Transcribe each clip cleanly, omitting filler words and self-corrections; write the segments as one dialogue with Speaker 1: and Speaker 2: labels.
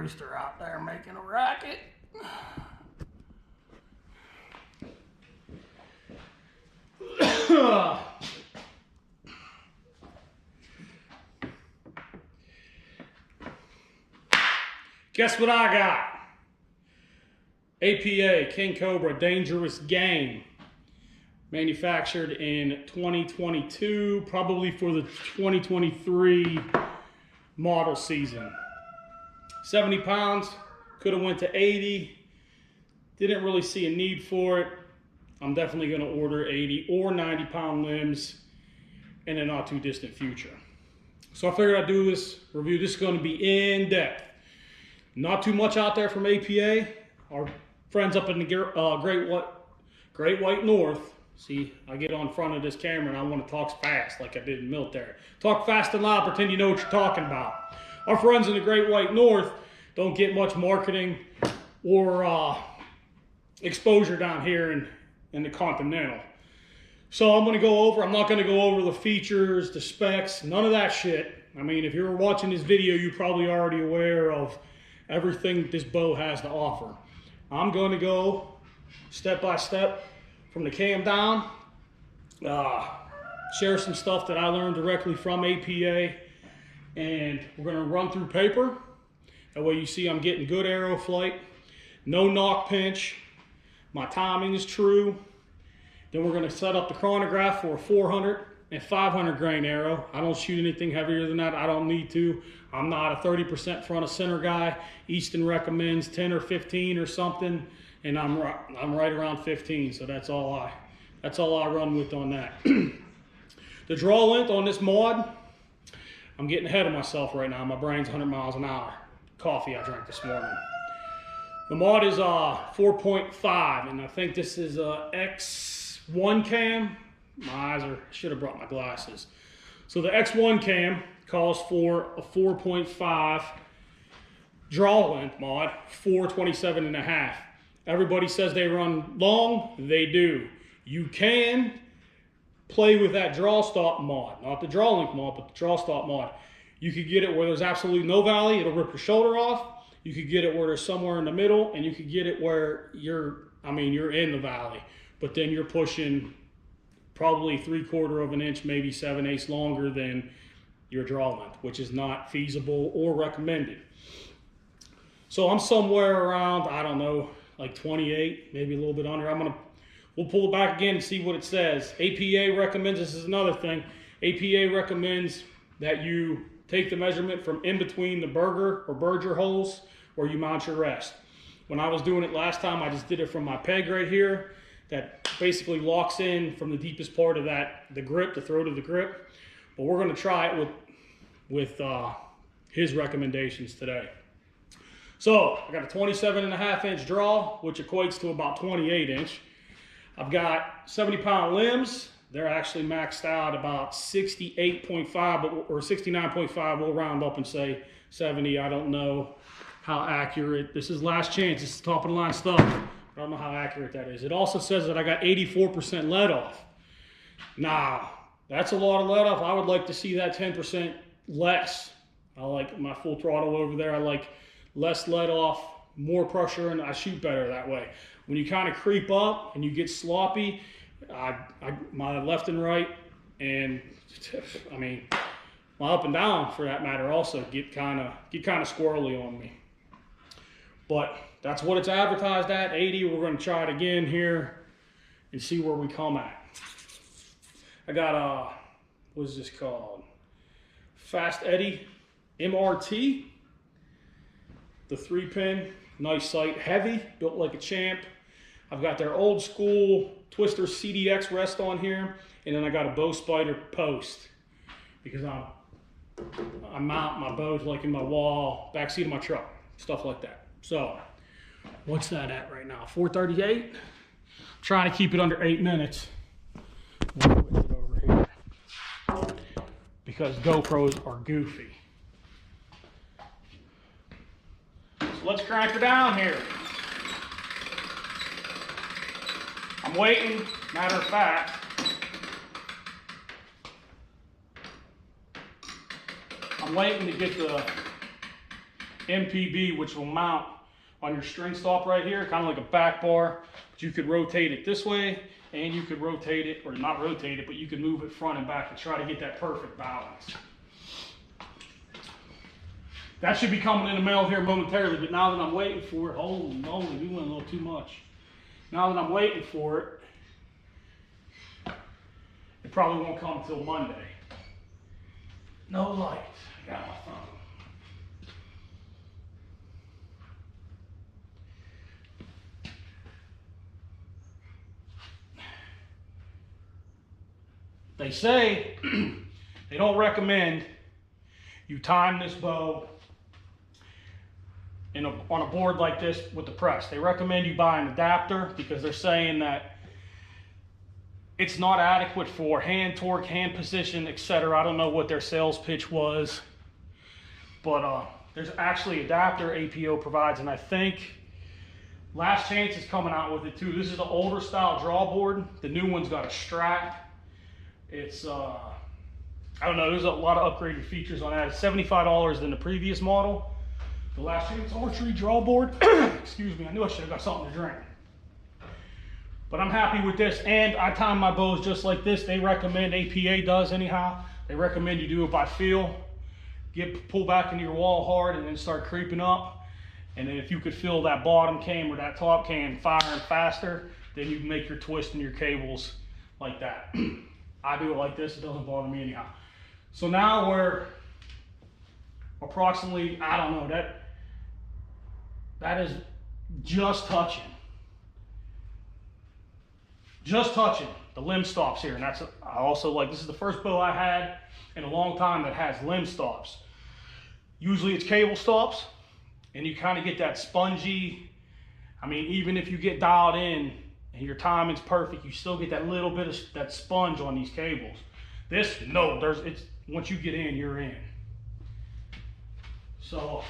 Speaker 1: rooster out there making a racket. Guess what I got? APA, King Cobra, dangerous game. Manufactured in 2022, probably for the 2023 model season. 70 pounds, could have went to 80. Didn't really see a need for it. I'm definitely gonna order 80 or 90 pound limbs in the not too distant future. So I figured I'd do this review. This is gonna be in depth. Not too much out there from APA. Our friends up in the Great White North. See, I get on front of this camera and I want to talk fast like I did in the military. Talk fast and loud, pretend you know what you're talking about. Our friends in the Great White North don't get much marketing or exposure down here in the Continental. So I'm not going to go over the features, the specs, none of that shit. I mean, if you're watching this video, you're probably already aware of everything this bow has to offer. I'm going to go step by step from the cam down, share some stuff that I learned directly from APA, and we're going to run through paper. That way you see I'm getting good arrow flight, no knock pinch, my timing is true. Then we're going to set up the chronograph for a 400 and 500 grain arrow. I don't shoot anything heavier than that. I don't need to. I'm not a 30% front of center guy. Easton recommends 10 or 15 or something, and I'm right around 15. So that's all I run with on that. The draw length on this mod, I'm getting ahead of myself right now. My brain's 100 miles an hour. Coffee I drank this morning. The mod is 4.5, and I think this is X1 cam. My eyes are, should have brought my glasses. So the X1 cam calls for a 4.5 draw length mod, 427.5. Everybody says they run long, they do. You can play with that draw stop mod, not the draw length mod, but the draw stop mod. You could get it where there's absolutely no valley, it'll rip your shoulder off. You could get it where there's somewhere in the middle, and you could get it where you're in the valley, but then you're pushing probably 3/4 of an inch, maybe 7/8 longer than your draw length, which is not feasible or recommended. So I'm somewhere around, I don't know, like 28, maybe a little bit under. We'll pull it back again and see what it says. APA recommends, this is another thing, APA recommends that you take the measurement from in between the burger or Berger holes where you mount your rest. When I was doing it last time, I just did it from my peg right here. That basically locks in from the deepest part of the grip, the throat of the grip. But we're gonna try it with his recommendations today. So I got a 27.5 inch draw, which equates to about 28 inch. I've got 70 pound limbs. They're actually maxed out about 68.5 or 69.5. We'll round up and say 70. I don't know how accurate. This is last chance. This is top of the line stuff. I don't know how accurate that is. It also says that I got 84% let off. Nah, that's a lot of let off. I would like to see that 10% less. I like my full throttle over there. I like less let off, more pressure, and I shoot better that way. When you kind of creep up and you get sloppy, my left and right, and I mean my up and down for that matter also get kind of squirrely on me. But that's what it's advertised at, 80. We're going to try it again here and see where we come at. I got what is this called? Fast Eddie MRT. The 3-pin, nice sight, heavy, built like a champ. I've got their old school Twister CDX rest on here, and then I got a bow spider post because I mount my bows like in my wall, backseat of my truck, stuff like that. So what's that at right now? 438. Trying to keep it under 8 minutes. We'll switch it over here because GoPros are goofy. So let's crank her down here. I'm waiting, matter of fact. I'm waiting to get MPB, which will mount on your string stop right here, kind of like a back bar. But you could rotate it this way, and you could rotate it, or not rotate it, but you could move it front and back to try to get that perfect balance. That should be coming in the mail here momentarily, but now that I'm waiting for it, holy moly, we went a little too much. Now that I'm waiting for it, it probably won't come until Monday. No light. I got my phone. They say they don't recommend you time this bow on a board like this with the press. They recommend you buy an adapter because they're saying that it's not adequate for hand torque, hand position, etc. I don't know what their sales pitch was, but there's actually adapter APO provides, and I think Last Chance is coming out with it too. This is the older style draw board. The new one's got a Stright. It's I don't know, there's a lot of upgraded features on that. It's $75 than the previous model. The Last Chance archery draw board. Excuse me, I knew I should have got something to drink. But I'm happy with this, and I time my bows just like this. They recommend, APA does anyhow, they recommend you do it by feel. Pull back into your wall hard and then start creeping up. And then if you could feel that bottom cam or that top cam firing faster, then you can make your twist and your cables like that. I do it like this, it doesn't bother me anyhow. So now we're approximately, I don't know, that is just touching the limb stops here. And that's, I also like, this is the first bow I had in a long time that has limb stops. Usually it's cable stops, and you kind of get that spongy, I mean, even if you get dialed in and your timing's perfect, you still get that little bit of that sponge on these cables. This, no, it's once you get in, you're in. So,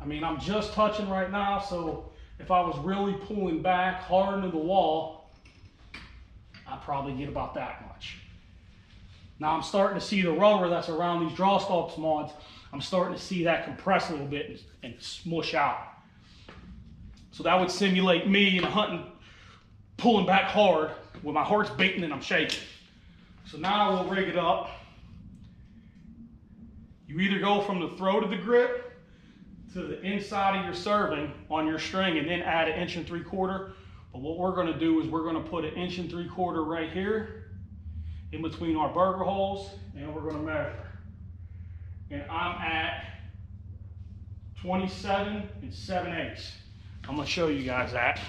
Speaker 1: I mean, I'm just touching right now, so if I was really pulling back hard into the wall, I'd probably get about that much. Now I'm starting to see the rubber that's around these draw stops mods, I'm starting to see that compress a little bit and smush out. So that would simulate me in hunting, pulling back hard when my heart's beating and I'm shaking. So now we'll rig it up. You either go from the throat of the grip to the inside of your serving on your string and then add 1 3/4 inches. But what we're going to do is we're going to put 1 3/4 inches right here in between our burger holes, and we're going to measure. And I'm at 27 7/8. I'm going to show you guys that.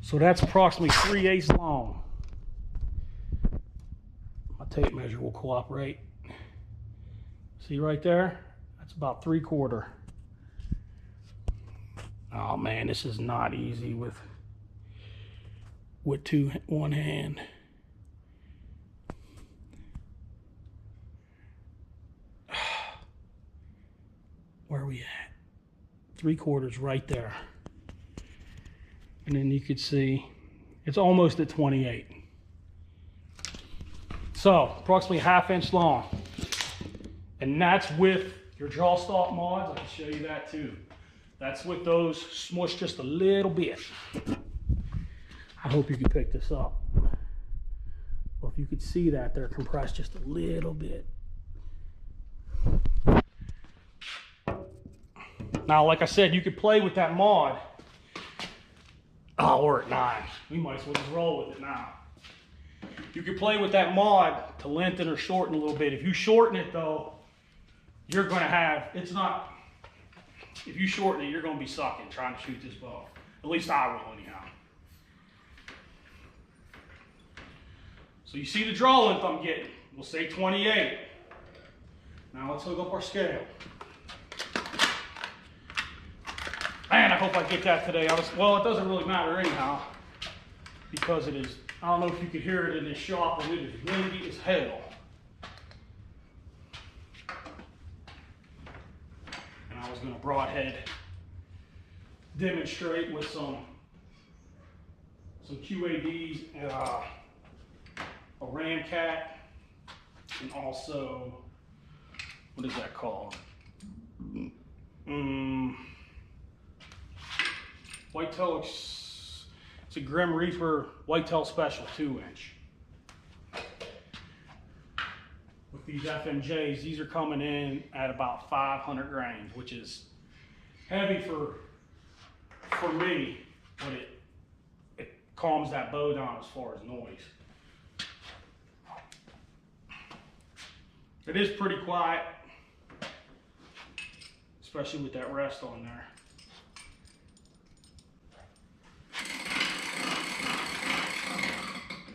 Speaker 1: So that's approximately 3/8 long. My tape measure will cooperate. See right there? That's about 3/4. Oh man, this is not easy with one hand. Where are we at? 3/4 right there. And then you could see it's almost at 28. So approximately 1/2 inch long. And that's with your draw stop mods. I can show you that too. That's with those smushed just a little bit. I hope you can pick this up. Well, if you could see that, they're compressed just a little bit. Now, like I said, you could play with that mod. Oh, we're at 9. We might as well just roll with it now. You could play with that mod to lengthen or shorten a little bit. If you shorten it though, you're gonna have, if you shorten it, you're gonna be sucking trying to shoot this bow. At least I will anyhow. So you see the draw length I'm getting. We'll say 28. Now let's hook up our scale. Man, I hope I get that today. Well, it doesn't really matter anyhow, because it is, I don't know if you could hear it in this shop, but it is windy as hell. And I was gonna broadhead demonstrate with some QADs and a Ram Cat, and also what is that called? Whitetail, it's a Grim Reaper Whitetail Special 2-inch. With these FMJs, these are coming in at about 500 grains, which is heavy for me, but it calms that bow down as far as noise. It is pretty quiet, especially with that rest on there.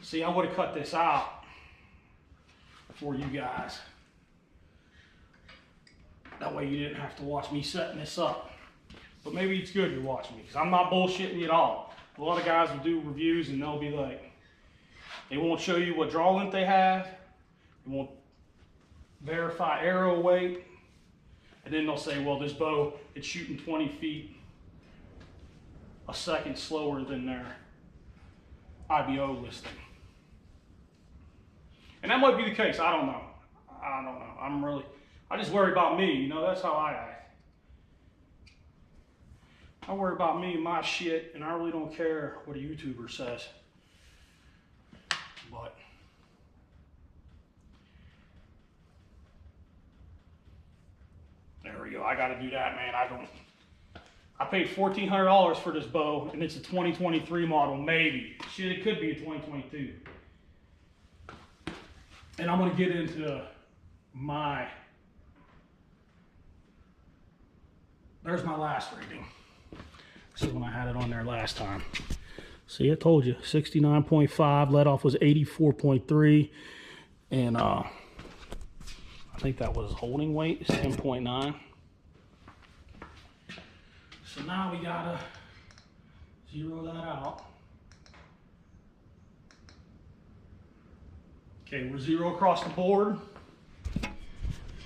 Speaker 1: See, I would have cut this out for you guys. That way you didn't have to watch me setting this up. But maybe it's good you're watching me, because I'm not bullshitting you at all. A lot of guys will do reviews and they'll be like, they won't show you what draw length they have, they won't verify arrow weight, and then they'll say, well, this bow, it's shooting 20 feet a second slower than their IBO listing. And that might be the case, I don't know. I just worry about me, you know, that's how I act. I worry about me and my shit, and I really don't care what a YouTuber says. But there we go. I got to do that, man. I paid $1,400 for this bow, and it's a 2023 model, maybe. Shit, it could be a 2022. And I'm going to get into there's my last rating. This is when I had it on there last time. See, I told you, 69.5, let off was 84.3, and I think that was holding weight, is 10.9. So now we gotta zero that out. Okay, we're zero across the board.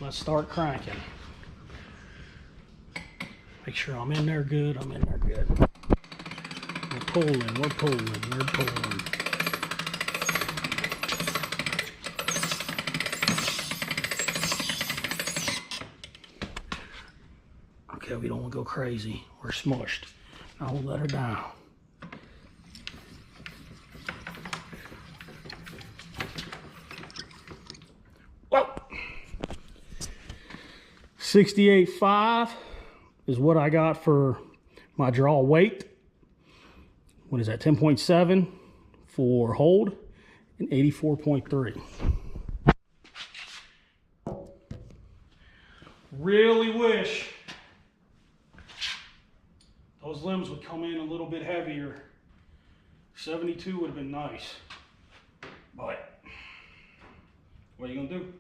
Speaker 1: Let's start cranking. Make sure I'm in there good, I'm in there good. We're pulling, we're pulling, we're pulling. Okay, we don't want to go crazy. We're smushed. Now we'll let her down. Whoa! 68.5 is what I got for my draw weight. What is that, 10.7 for hold, and 84.3. Really wish those limbs would come in a little bit heavier. 72 would have been nice, but what are you gonna do?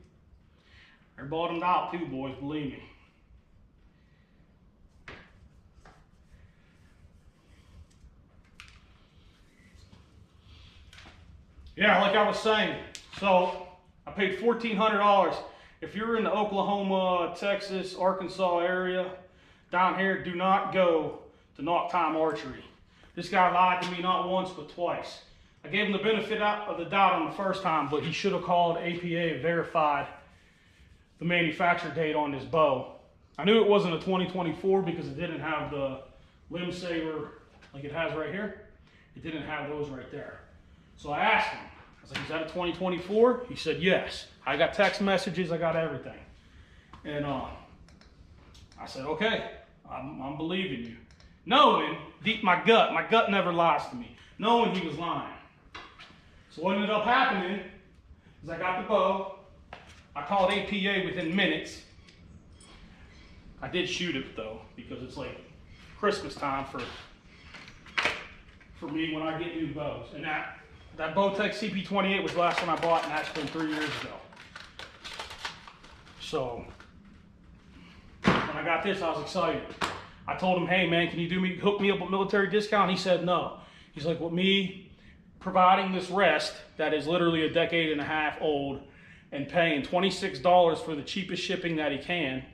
Speaker 1: They're bottomed out too, boys, believe me. Yeah, like I was saying, so I paid $1,400. If you're in the Oklahoma, Texas, Arkansas area, down here, do not go to Knock Time Archery. This guy lied to me not once, but twice. I gave him the benefit of the doubt on the first time, but he should have called APA and verified the manufacture date on this bow. I knew it wasn't a 2024 because it didn't have the limb saver like it has right here. It didn't have those right there. So I asked him, I was like, is that a 2024? He said, yes. I got text messages, I got everything. And I said, okay, I'm believing you. Knowing, deep my gut never lies to me, knowing he was lying. So what ended up happening is I got the bow, I called APA within minutes. I did shoot it though, because it's like Christmas time for me when I get new bows. And that Bowtech CP28 was the last one I bought, and that's been 3 years ago. So when I got this, I was excited. I told him, hey man, can you hook me up with military discount? He said no. He's like, with me providing this rest that is literally a decade and a half old and paying $26 for the cheapest shipping that he can,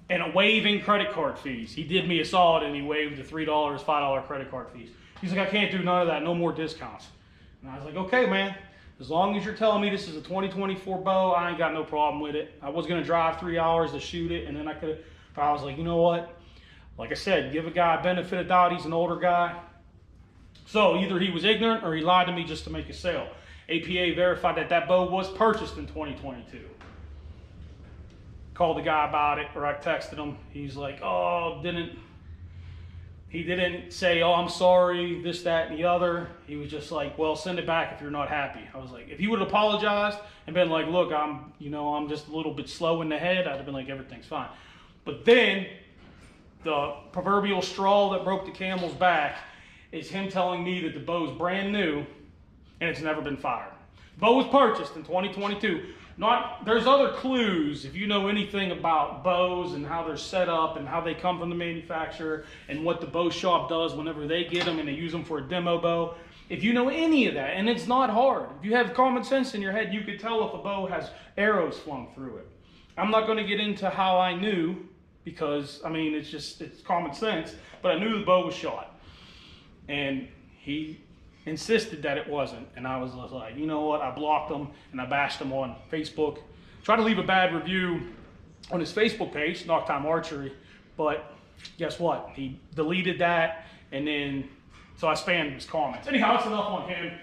Speaker 1: and waiving credit card fees. He did me a solid and he waived the $3, $5 credit card fees. He's like, I can't do none of that, no more discounts. And I was like, okay man, As long as you're telling me this is a 2024 bow, I ain't got no problem with it. I was gonna drive 3 hours to shoot it, and then I was like, you know what? Like I said, give a guy a benefit of doubt. He's an older guy. So either he was ignorant or he lied to me just to make a sale. APA verified that that bow was purchased in 2022. Called the guy about it, or I texted him. He's like, oh, he didn't say, oh, I'm sorry, this, that, and the other. He was just like, well, send it back if you're not happy. I was like, if he would have apologized and been like, look, I'm just a little bit slow in the head, I'd have been like, everything's fine. But then the proverbial straw that broke the camel's back is him telling me that the bow's brand new and it's never been fired. The bow was purchased in 2022. There's other clues if you know anything about bows and how they're set up and how they come from the manufacturer and what the bow shop does whenever they get them and they use them for a demo bow. If you know any of that, and it's not hard, if you have common sense in your head, you could tell if a bow has arrows flung through it. I'm not going to get into how I knew because, I mean, it's common sense, but I knew the bow was shot. And he insisted that it wasn't, and I was like, you know what, I blocked him and I bashed him on Facebook. Tried to leave a bad review on his Facebook page, Knock Time Archery, but guess what, he deleted that, and then so I spammed his comments. Anyhow, that's enough on him.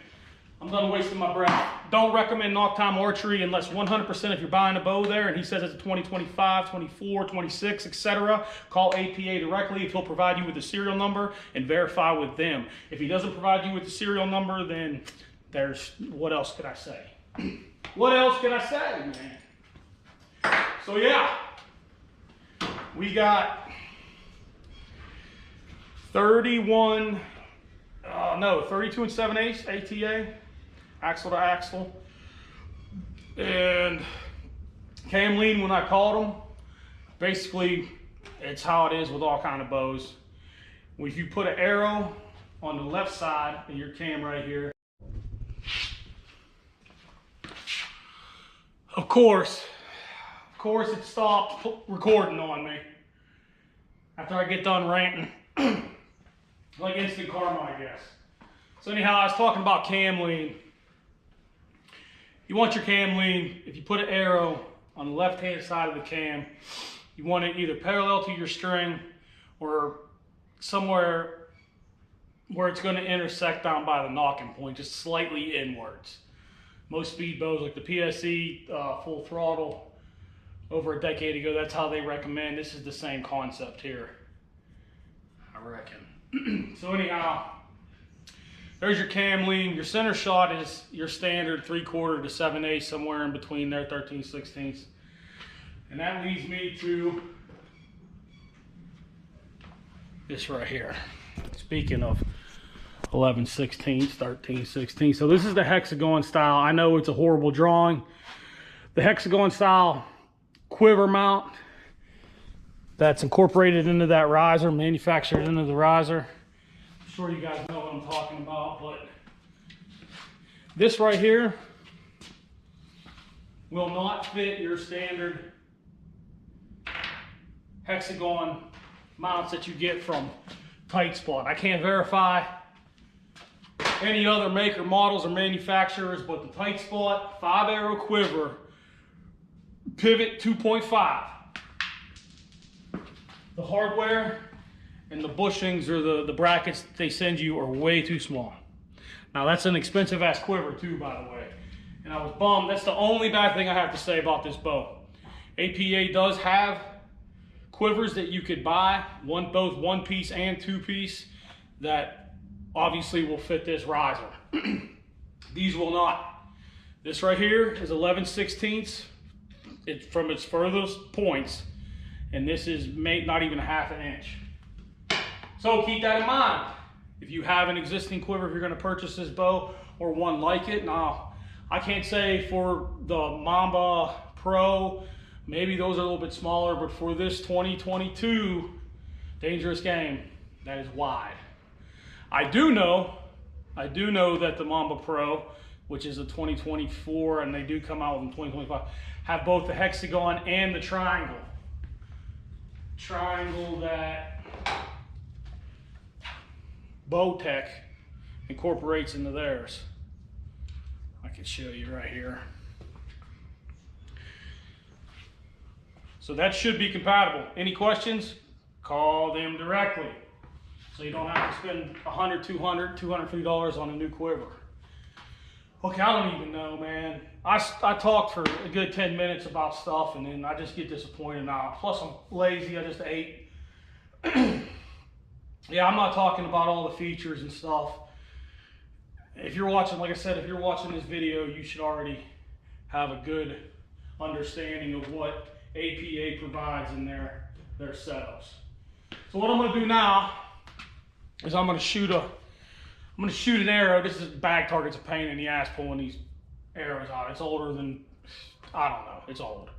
Speaker 1: I'm done wasting my breath. Don't recommend Knock Time Archery unless 100% if you're buying a bow there and he says it's a 2025, 24, 26, etc. Call APA directly if he'll provide you with the serial number and verify with them. If he doesn't provide you with the serial number, then what else could I say? What else can I say, man? So yeah, we got 32 and 7/8 ATA. Axle to axle, and cam lean when I caught them. Basically, it's how it is with all kind of bows. If you put an arrow on the left side of your cam right here, of course it stopped recording on me after I get done ranting. Like instant karma, I guess. So anyhow, I was talking about cam lean. You want your cam lean, if you put an arrow on the left-hand side of the cam, you want it either parallel to your string or somewhere where it's going to intersect down by the knocking point, just slightly inwards. Most speed bows like the PSE full throttle over a decade ago, that's how they recommend. This is the same concept here, I reckon. So anyhow, there's your cam lean. Your center shot is your standard 3/4 to 7/8, somewhere in between there, 13/16. And that leads me to this right here. Speaking of 11/16, 13/16. So this is the hexagon style. I know it's a horrible drawing. The hexagon style quiver mount that's incorporated into that riser, manufactured into the riser. I'm sure you guys know what I'm talking about, but this right here will not fit your standard hexagon mounts that you get from Tight Spot. I can't verify any other maker models or manufacturers, but the Tight Spot 5-arrow quiver pivot 2.5. The hardware and the bushings or the brackets they send you are way too small. Now that's an expensive ass quiver too, by the way. And I was bummed. That's the only bad thing I have to say about this bow. APA does have quivers that you could buy, both one piece and two piece, that obviously will fit this riser. These will not. This right here is 11/16 from its furthest points, and this is not even 1/2 inch. So keep that in mind. If you have an existing quiver, if you're going to purchase this bow or one like it. Now, I can't say for the Mamba Pro, maybe those are a little bit smaller, but for this 2022 dangerous game, that is wide. I do know that the Mamba Pro, which is a 2024, and they do come out in 2025, have both the hexagon and the triangle. Triangle that Bowtech incorporates into theirs. could show you right here. So that should be compatible. Any questions? Call them directly. So you don't have to spend $100, $200, $250 on a new quiver. Okay, I don't even know, man. I talked for a good 10 minutes about stuff, and then I just get disappointed now. Plus, I'm lazy. I just ate. Yeah, I'm not talking about all the features and stuff. If you're watching, like I said, if you're watching this video, you should already have a good understanding of what APA provides in their setups. So what I'm going to do now is I'm going to shoot an arrow. This is bag target's a pain in the ass pulling these arrows out. It's older than, I don't know, it's old.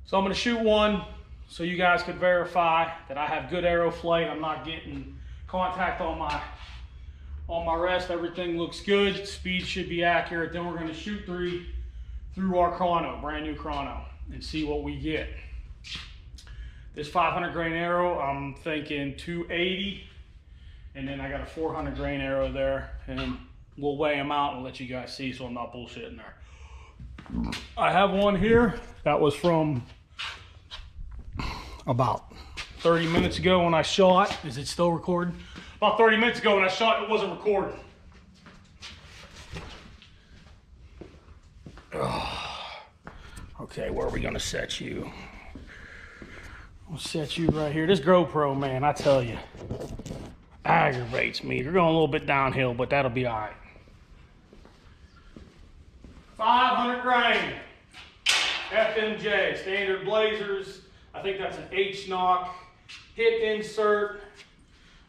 Speaker 1: So I'm going to shoot one so you guys could verify that I have good arrow flight. I'm not getting contact on my rest. Everything looks good. Speed should be accurate. Then we're going to shoot 3 through our chrono, brand new chrono, and see what we get. This 500 grain arrow, I'm thinking 280. And then I got a 400 grain arrow there, and we'll weigh them out and let you guys see so I'm not bullshitting there. I have one here that was from about 30 minutes ago when I shot. Is it still recording? About 30 minutes ago when I shot, it wasn't recording. Okay, where are we gonna set you? I'll set you right here. This GoPro, man, I tell you, aggravates me. You're going a little bit downhill, but that'll be all right. 500 grain FMJ, standard blazers. I think that's an H-knock. Hip insert,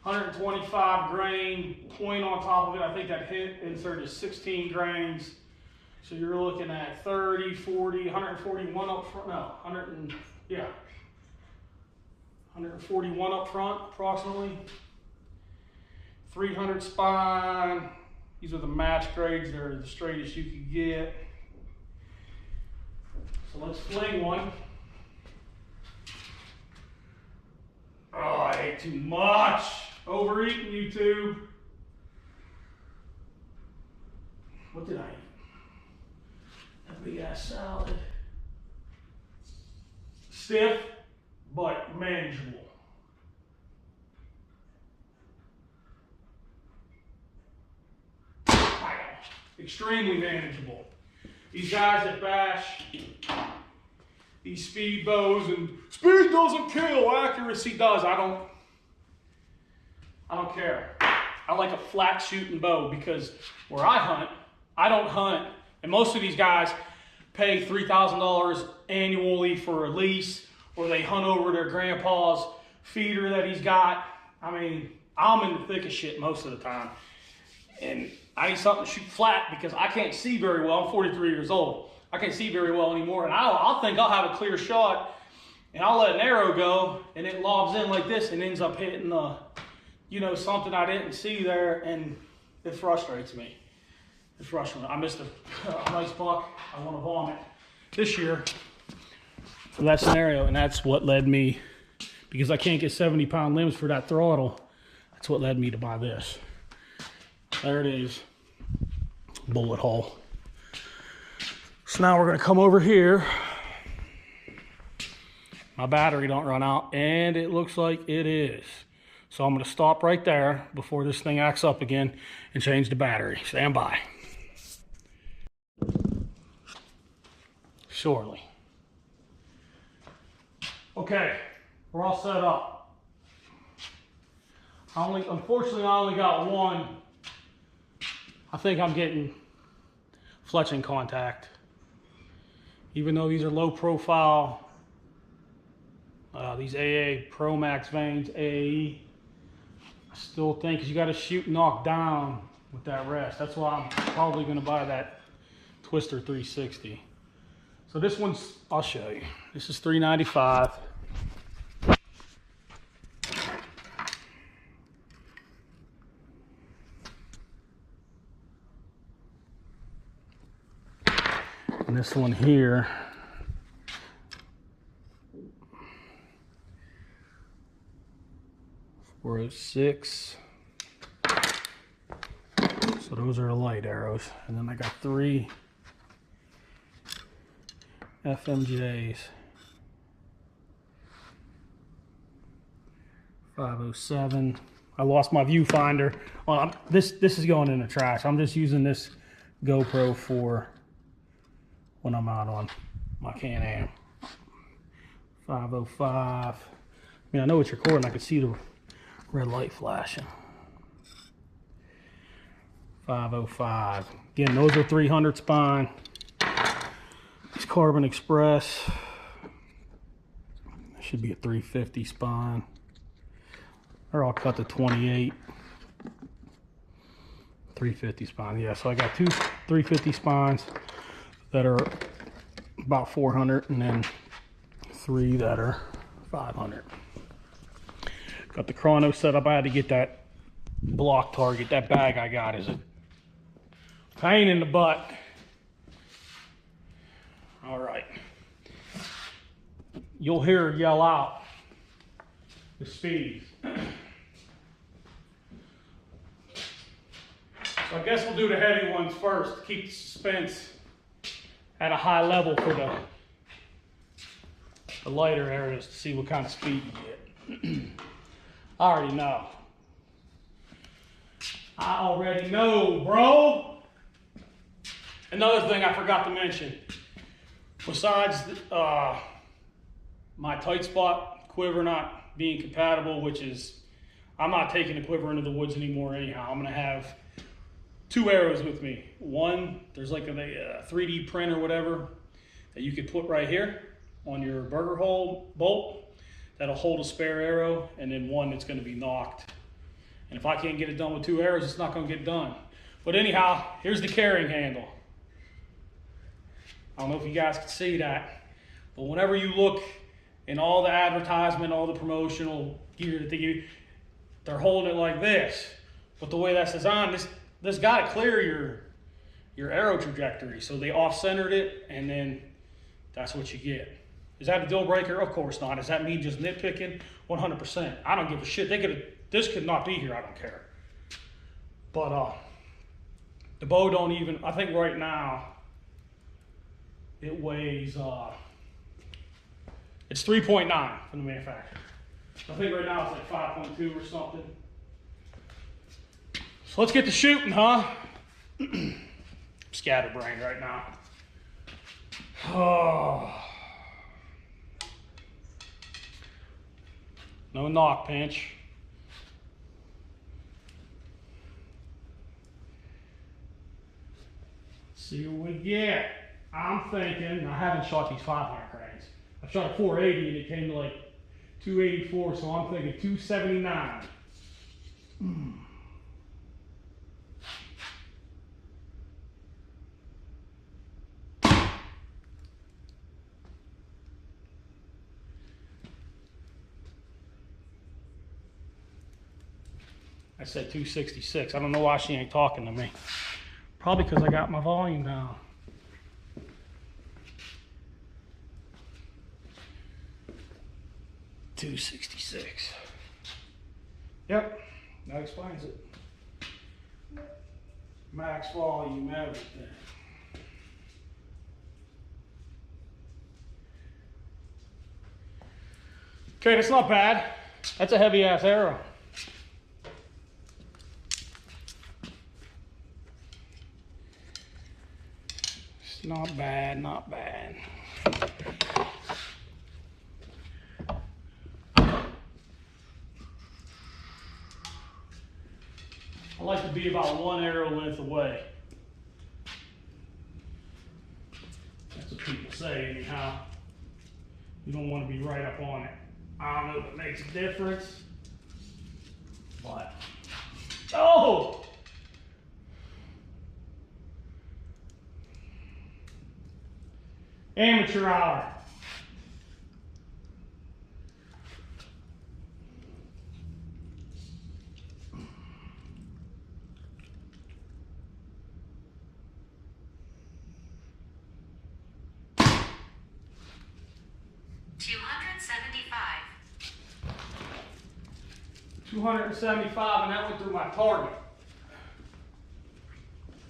Speaker 1: 125 grain point on top of it. I think that hip insert is 16 grains. So you're looking at 30, 40, 141 up front. No, 141 up front, approximately. 300 spine. These are the match grades. They're the straightest you could get. So let's fling one. Oh, I ate too much. Overeating, YouTube. What did I eat? A big ass salad. Stiff, but manageable. Extremely manageable. These guys that bash these speed bows and speed doesn't kill, accuracy does. I don't care. I like a flat shooting bow because where I hunt, I don't hunt, and most of these guys pay $3,000 annually for a lease, or they hunt over their grandpa's feeder that he's got. I mean, I'm in the thick of shit most of the time. And I need something to shoot flat because I can't see very well. I'm 43 years old. I can't see very well anymore. And I'll think I'll have a clear shot, and I'll let an arrow go, and it lobs in like this and ends up hitting the, you know, something I didn't see there, and it frustrates me. It's frustrating. I missed a nice buck. I want to vomit this year for that scenario, and that's what led me, because I can't get 70-pound limbs for that throttle. That's what led me to buy this. There it is, bullet hole. So now we're gonna come over here. My battery don't run out, and it looks like it is. So I'm gonna stop right there before this thing acts up again and change the battery. Stand by. Surely. Okay, we're all set up. Unfortunately, I only got one. I think I'm getting fletching contact. Even though these are low profile, these AA Pro Max vanes, AAE, I still think, because you got to shoot knock down with that rest. That's why I'm probably going to buy that Twister 360. So this one's, I'll show you. This is $395. And this one here, $406. So So those are the light arrows. And then I got 3 FMJs. 507. I lost my viewfinder. This is going in the trash. I'm just using this GoPro for when I'm out on my Can-Am. 505. I mean, I know it's recording. I can see the red light flashing. 505. Again, those are 300 spine. It's Carbon Express. Should be a 350 spine. They're all cut to 28. 350 spine. Yeah, so I got 2 350 spines that are about 400 and then 3 that are 500. Got the chrono set up. I had to get that block target. That bag I got is a pain in the butt. All right. You'll hear her yell out the speeds. So I guess we'll do the heavy ones first to keep the suspense at a high level for the lighter areas to see what kind of speed you get. I already know. I already know, bro. Another thing I forgot to mention, besides my tight spot quiver not being compatible, which is, I'm not taking the quiver into the woods anymore anyhow. I'm gonna have 2 arrows with me. One, there's like a 3D print or whatever that you could put right here on your burger hole bolt that'll hold a spare arrow, and then one that's gonna be knocked. And if I can't get it done with 2 arrows, it's not gonna get done. But anyhow, here's the carrying handle. I don't know if you guys can see that, but whenever you look in all the advertisement, all the promotional gear that they give you, they're holding it like this. But the way that's designed, this got to clear your arrow trajectory. So they off-centered it, and then that's what you get. Is that a deal breaker? Of course not. Does that mean just nitpicking? 100%. I don't give a shit. This could not be here. I don't care. But the bow don't even. I think right now it weighs. It's 3.9 from the manufacturer. I think right now it's like 5.2 or something. So let's get to shooting, huh? Scatterbrained right now. Oh. No knock pinch. See what we get. I'm thinking, I haven't shot these 500 grains. I shot a 480 and it came to like 284, so I'm thinking 279. I said 266. I don't know why she ain't talking to me. Probably because I got my volume down. $266. Yep, that explains it. Max volume, everything. Okay, that's not bad. That's a heavy ass arrow. It's not bad, not bad. I like to be about 1 arrow length away. That's what people say anyhow. You don't want to be right up on it. I don't know if it makes a difference, but, oh! Amateur hour. $275, and that went through my target.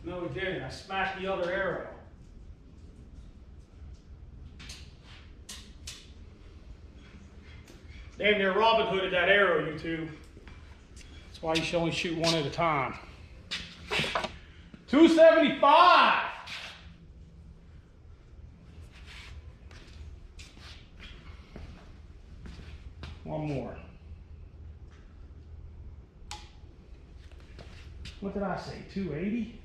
Speaker 1: No, he didn't. I smacked the other arrow. Damn near Robin Hooded that arrow, you two. That's why you should only shoot one at a time. 275! One more. What did I say, 280?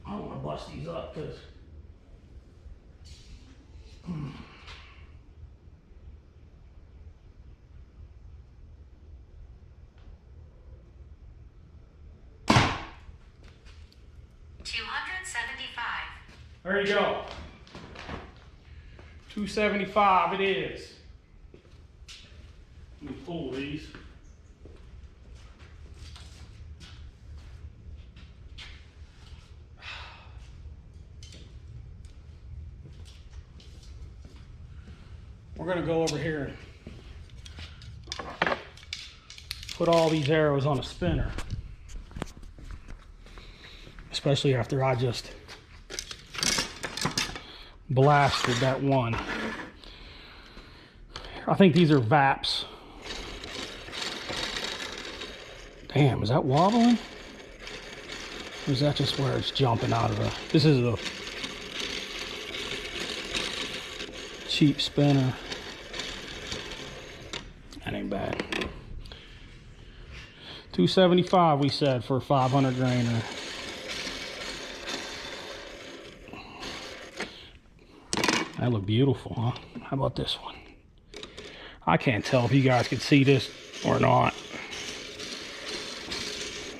Speaker 1: I don't want to bust these up because... There you go. 275 it is. Let me pull these. We're going to go over here and put all these arrows on a spinner. Especially after I just blasted that one. I think these are VAPs. Damn, is that wobbling? Or is that just where it's jumping out of the... This is a cheap spinner. That ain't bad. 275 we said for a 500 grainer. That look beautiful, huh? How about this one? I can't tell if you guys can see this or not.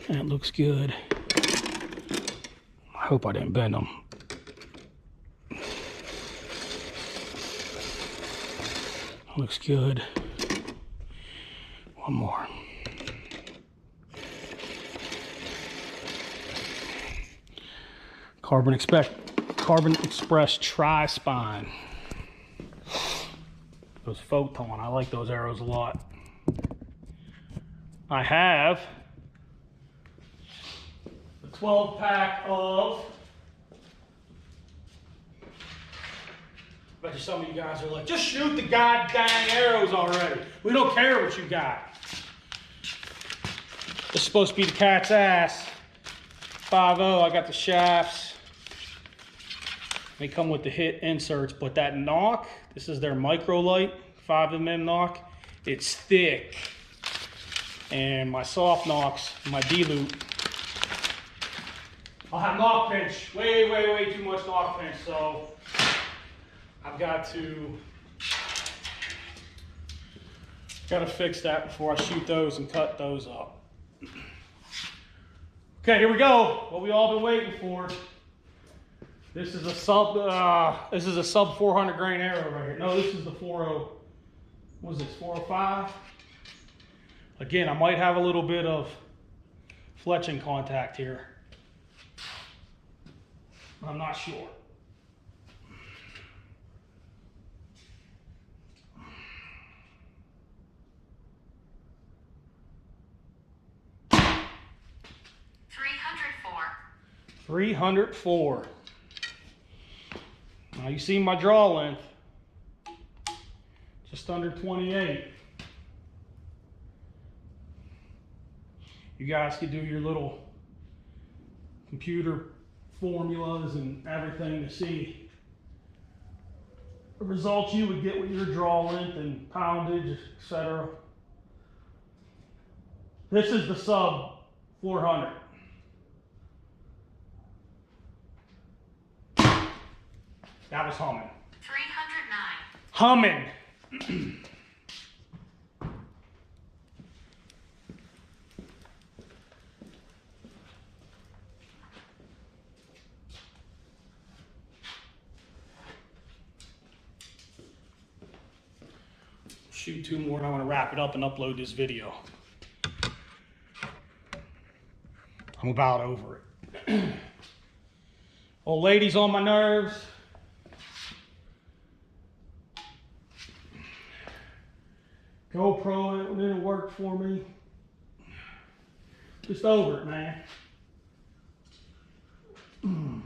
Speaker 1: That looks good. I hope I didn't bend them. Looks good. One more. Carbon Express Tri-Spine. Those Photon, I like those arrows a lot. I have the 12 pack of... I bet you some of you guys are like, just shoot the goddamn arrows already. We don't care what you got. This is supposed to be the cat's ass. 5.0, I got the shafts. They come with the hit inserts, but that knock, this is their microlight 5mm knock. It's thick. And my soft knocks, my D-loop, I'll have knock pinch, way too much knock pinch, so I've got to fix that before I shoot those and cut those up. Okay, here we go. What we all been waiting for. This is a sub 400 grain arrow right here. No, this is the 40. What is this? 405. Again, I might have a little bit of fletching contact here. I'm not sure. .304. Now you see my draw length, just under 28. You guys could do your little computer formulas and everything to see the results you would get with your draw length and poundage, etc. This is the sub 400. That was humming.
Speaker 2: 309.
Speaker 1: Humming. Shoot two more and I want to wrap it up and upload this video. I'm about over it. Old lady's on my nerves. GoPro, it didn't work for me. Just over it, man.
Speaker 2: 91.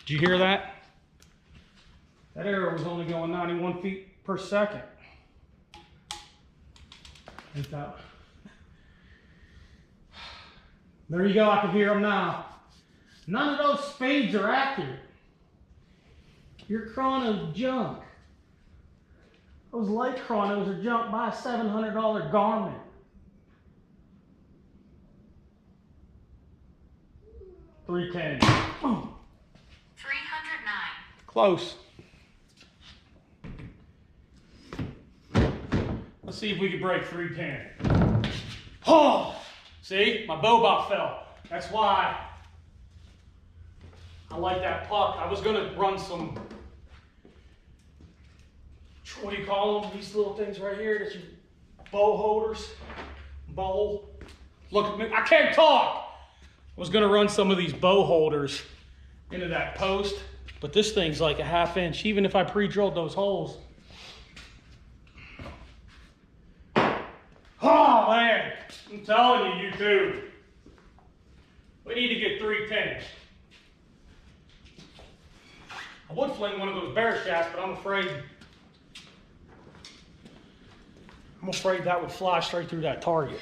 Speaker 1: Did you hear that? That arrow was only going 91 feet per second. Ain't that... There you go, I can hear them now. None of those speeds are accurate. Your chrono's junk. Those light chronos are junk. Buy a $700 Garmin. $310.
Speaker 2: 309.
Speaker 1: Close. Let's see if we can break 310. Oh! See, my bow about fell. That's why I like that puck. I was gonna run some, what do you call them? These little things right here, that's your bow holders, bowl. Look at me, I can't talk. I was gonna run some of these bow holders into that post, but this thing's like a ½ inch, even if I pre-drilled those holes. Oh man, I'm telling you, YouTube, we need to get 310. I would fling one of those bear shafts, but I'm afraid that would fly straight through that target.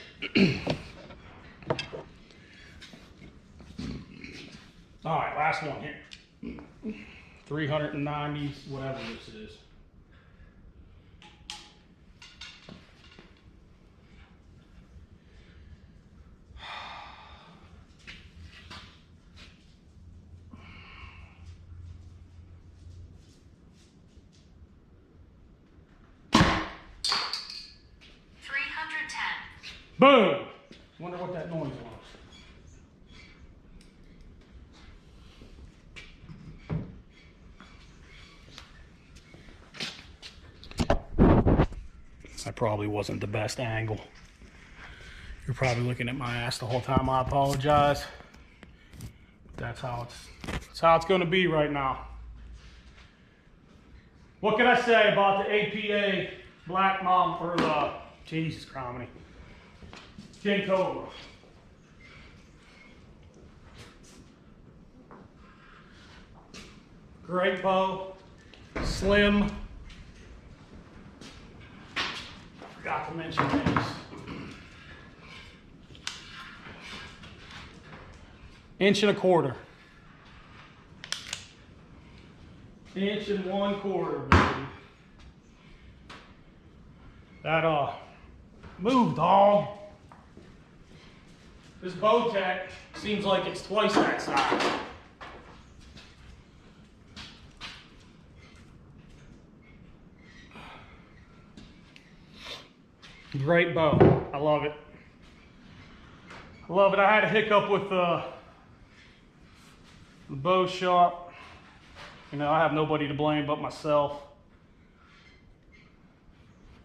Speaker 1: All right, last one here. 390, whatever this is. Boom! Wonder what that noise was. That probably wasn't the best angle. You're probably looking at my ass the whole time. I apologize. That's how it's going to be right now. What can I say about the APA Black Mom or the Jesus Criminy? King Cobra. Great bow, slim. Forgot to mention this. Inch and a quarter. Inch and 1/4, baby. That move, dog. This bow tech seems like it's twice that size. Great bow. I love it. I love it. I had a hiccup with the bow shop. You know, I have nobody to blame but myself.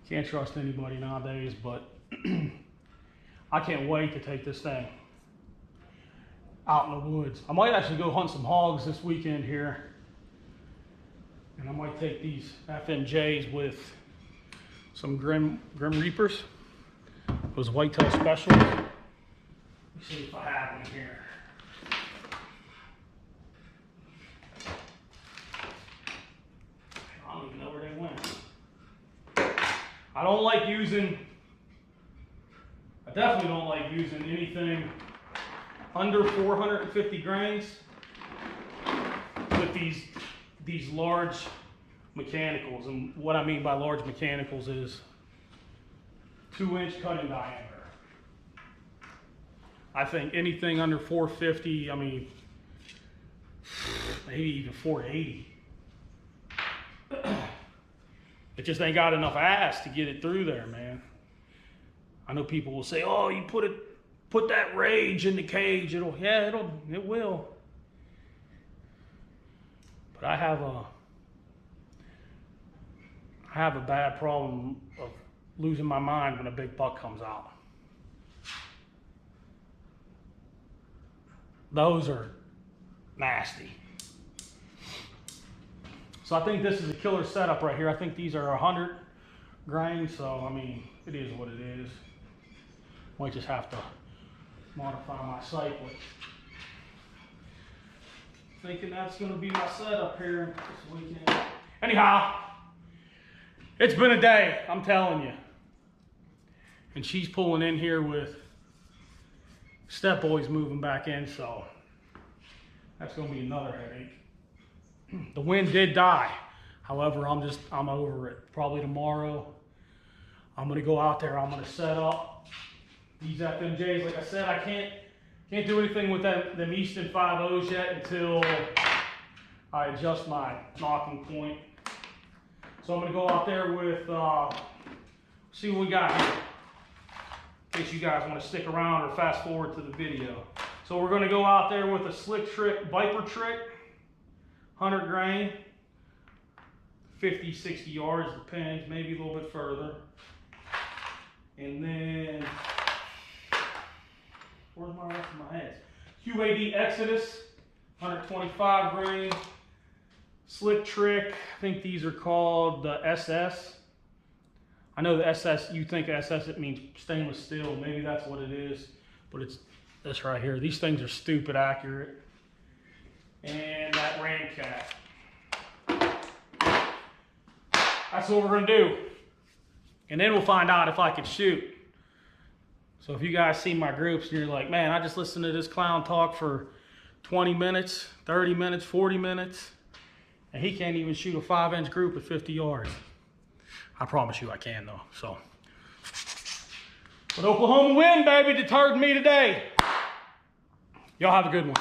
Speaker 1: Can't trust anybody nowadays, but I can't wait to take this thing out in the woods. I might actually go hunt some hogs this weekend here. And I might take these FMJs with some Grim Reapers. Those whitetail specials. Let me see if I have them here. I don't even know where they went. I don't like using, I definitely don't like using anything under 450 grains with these large mechanicals. And what I mean by large mechanicals is 2-inch cutting diameter. I think anything under 450, I mean, maybe even 480. It just ain't got enough ass to get it through there, man. I know people will say, "Oh, you put that rage in the cage. It will." But I have a bad problem of losing my mind when a big buck comes out. Those are nasty. So I think this is a killer setup right here. I think these are 100 grain, so I mean, it is what it is. Might just have to modify my sight, but thinking that's gonna be my setup here this weekend. Anyhow, it's been a day, I'm telling you. And she's pulling in here with step boys moving back in, so that's gonna be another headache. The wind did die. However, I'm over it. Probably tomorrow, I'm gonna go out there, I'm gonna set up these FMJs. Like I said, I can't do anything with them Easton 5.0s yet until I adjust my knocking point. So I'm gonna go out there with, see what we got here, in case you guys wanna stick around or fast forward to the video. So we're gonna go out there with a slick trick, Viper trick, 100 grain, 50, 60 yards, depends, maybe a little bit further. And then, where's my rest of my heads? QAD Exodus, 125 grain, slick trick. I think these are called the SS. I know the SS, you think SS, it means stainless steel. Maybe that's what it is, but it's this right here. These things are stupid accurate. And that Ramcat. That's what we're gonna do. And then we'll find out if I can shoot. So if you guys see my groups and you're like, man, I just listened to this clown talk for 20 minutes, 30 minutes, 40 minutes, and he can't even shoot a 5-inch group at 50 yards. I promise you I can though, so. But Oklahoma win, baby, deterred me today. Y'all have a good one.